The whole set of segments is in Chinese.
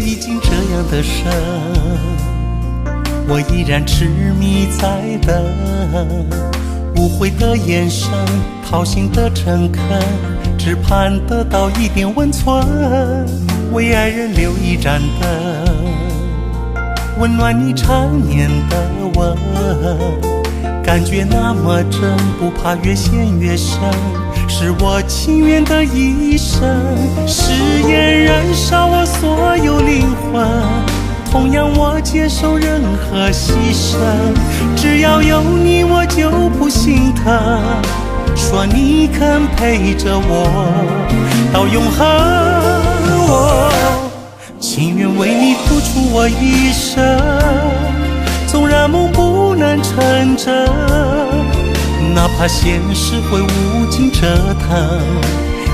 已经这样的深，我依然痴迷在等，无悔的眼神，掏心的诚恳，只盼得到一点温存，为爱人留一盏灯，温暖你缠绵的吻，感觉那么真，不怕越陷越深，是我情愿的一生，誓言燃烧我所有灵魂，同样我接受任何牺牲，只要有你我就不心疼，说你肯陪着我到永恒，我情愿为你付出我一生，纵然梦不能成真，哪怕现实会无尽折腾，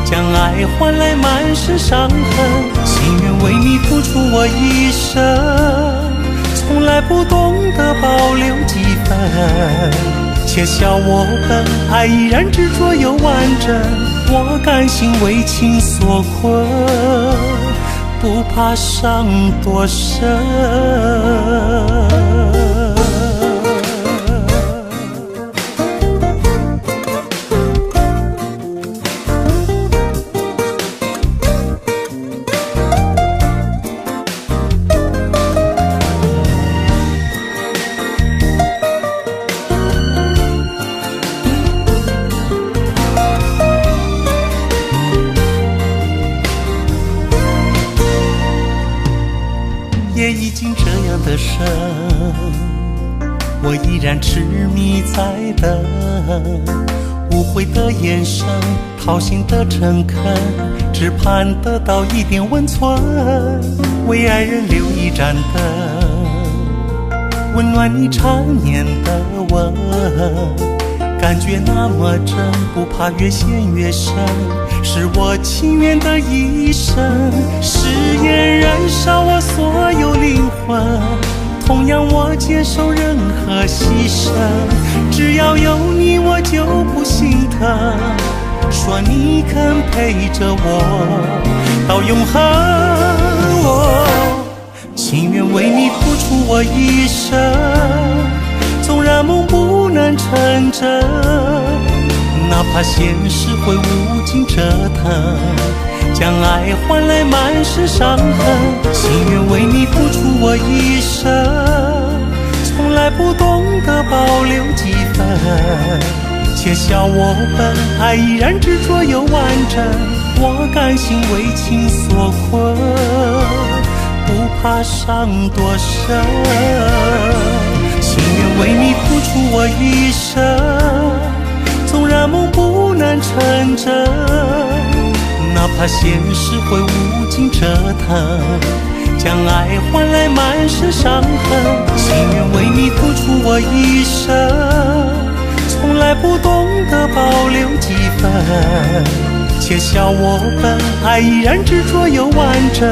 将爱换来满身伤痕，情愿为你付出我一生，从来不懂得保留几分，且笑我笨，爱依然执着又完整，我甘心为情所困，不怕伤多深。也已经这样的深，我依然痴迷在等，无悔的眼神，掏心的诚恳，只盼得到一点温存，为爱人留一盏灯，温暖你缠绵的吻，感觉那么真，不怕越陷越深，是我情愿的一生，誓言燃烧我所有灵魂，同样我接受任何牺牲，只要有你我就不心疼，说你肯陪着我到永恒，我情愿为你付出我一生，纵然梦不能成真，哪怕现实会无尽折腾，将爱换来满身伤痕，情愿为你付出我一生，从来不懂得保留几分，且笑我笨，爱依然执着又完整，我甘心为情所困，不怕伤多深，情愿为你付出我一生，纵然梦不能成真，哪怕现实会无尽折腾，将爱换来满身伤痕，情愿为你付出我一生，从来不懂得保留几分，且笑我笨，爱依然执着又完整，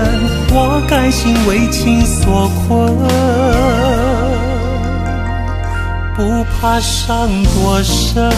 我甘心为情所困，不怕伤多深。